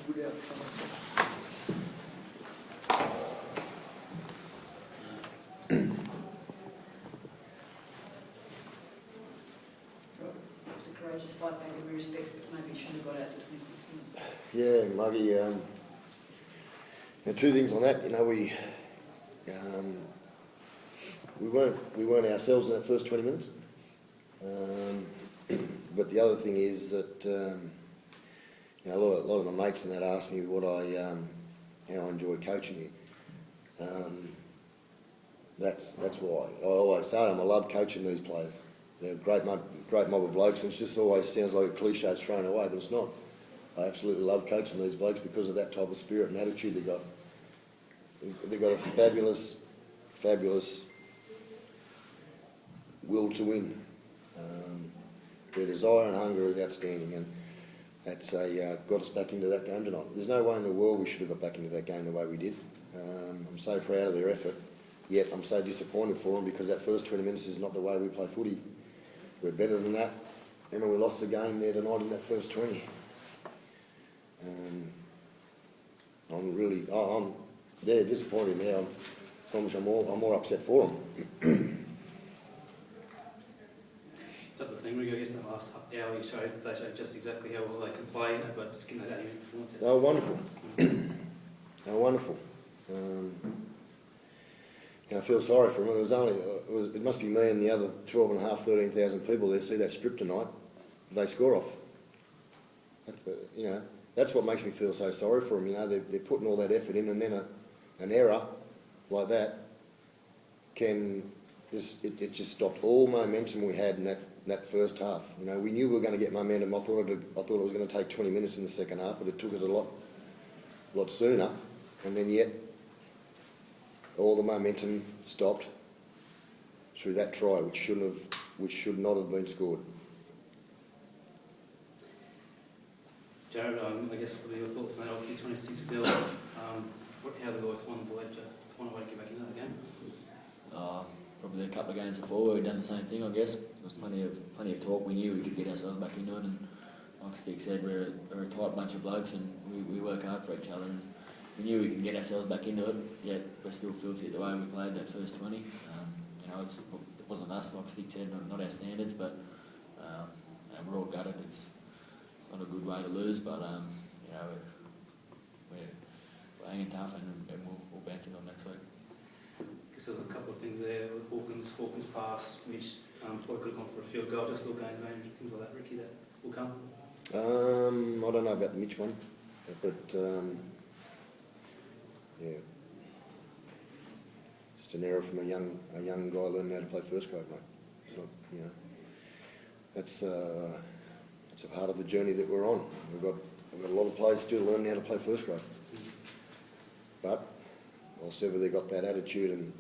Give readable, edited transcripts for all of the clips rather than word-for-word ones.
good outcome. It was a courageous fight back in many respects, but maybe you shouldn't have got out to 26 minutes. Yeah, Muggy. Two things on that. We weren't ourselves in that first 20 minutes. But the other thing is that a lot of my mates and that asked me how I enjoy coaching here. That's why I always say to them, I love coaching these players. They're a great mob of blokes, and it just always sounds like a cliche thrown away, but it's not. I absolutely love coaching these blokes because of that type of spirit and attitude they got. They've got a fabulous will to win. Their desire and hunger is outstanding, and that's got us back into that game tonight. There's no way in the world we should have got back into that game the way we did. I'm so proud of their effort, yet I'm so disappointed for them because that first 20 minutes is not the way we play footy. We're better than that, and we lost the game there tonight in that first 20. They're disappointed now. I promise I'm more upset for them. It's up the thing, Rick. I guess in the last hour they showed just exactly how well they can play, but just getting that out of your performance. They were wonderful. They were wonderful. I feel sorry for them. It must be me and the other 12,500, 13,000 people there see that strip tonight. They score off. That's what makes me feel so sorry for them. They're putting all that effort in, and then an error like that it just stopped all momentum we had in that first half. We knew we were going to get momentum. I thought it was going to take 20 minutes in the second half, but it took us a lot sooner, and then yet all the momentum stopped through that try, which should not have been scored. Jarrod, I guess what are your thoughts on that? Obviously 26 still. How the guys find the belief to find a way to get back into that game? Probably a couple of games before we've done the same thing, I guess. There was plenty of talk. We knew we could get ourselves back into it, and like Stick said, we're a tight bunch of blokes, and we work hard for each other, and we knew we could get ourselves back into it, yet we're still filthy at the way we played that first 20. It wasn't us, like Stick said, not our standards, but we're all gutted. It's not a good way to lose, but we're hanging tough, and we'll bounce it on next week. I guess there's a couple of things there with Hawkins pass, which probably could have gone for a field goal, just little game range, things like that, Ricky, that will come. I don't know about the Mitch one, but just an error from a young guy learning how to play first grade, mate. It's not, that's a part of the journey that we're on. We've got a lot of players still learning how to play first grade, but also they've got that attitude and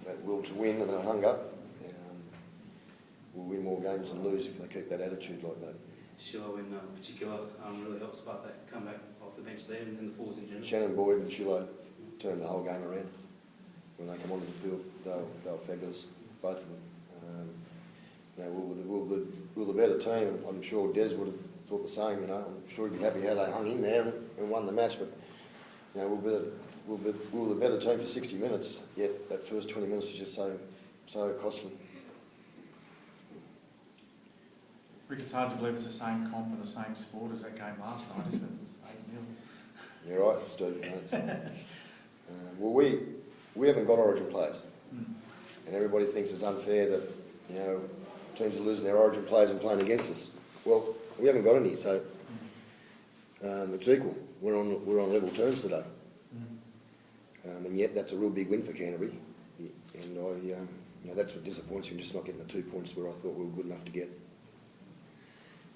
that will to win and that hunger. We'll win more games than lose if they keep that attitude like that. Shiloh in particular really helped spark that comeback off the bench there and the forwards in general. Shannon Boyd and Shiloh turned the whole game around. When they come onto the field, they were fabulous, both of them. We were the better team. I'm sure Des would have thought the same. I'm sure he'd be happy how they hung in there and won the match. But we were the better team for 60 minutes. Yet that first 20 minutes was just so costly. Rick, it's hard to believe it's the same comp and the same sport as that game last night, isn't it? It was 8-0. You're right, Steve. Well, we haven't got Origin players, and everybody thinks it's unfair that teams are losing their Origin players and playing against us. Well, we haven't got any, so it's equal. We're on level terms today, and yet that's a real big win for Canterbury. And that's what disappoints me, just not getting the 2 points where I thought we were good enough to get.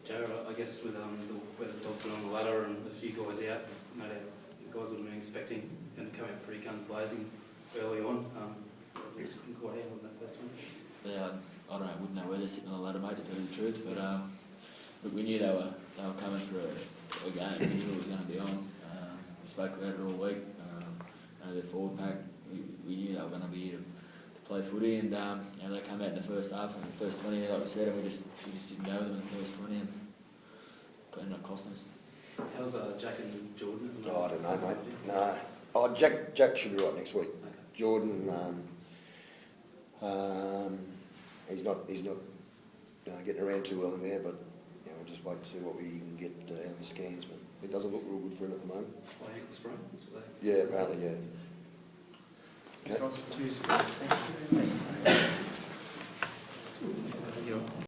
Jarrod, I guess with where the Dogs are on the ladder and a few guys out, no doubt the guys would have been expecting them to come out pretty guns blazing early on. They just couldn't quite handle in that first one. Yeah, I wouldn't know where they're sitting on the ladder, mate, to tell you the truth, but we knew they were coming for a game. We knew it was going to be on. We spoke about it all week. Their forward pack, we knew they were going to be here to play footy, and they came out in the first half and the first 20, like we said, and we just didn't go with them in the first 20, and it ended up costing us. How's Jack and Jordan at the Oh, I moment? don't know, mate. No. Oh, Jack should be right next week. Okay. Jordan, he's not getting around too well in there, but you know, we'll just wait and see what we can get out of the scans. But it doesn't look real good for him at the moment. By ankle sprain? That's what they- Yeah, apparently, yeah. Okay. Cheers. Thank you. Thanks, mate.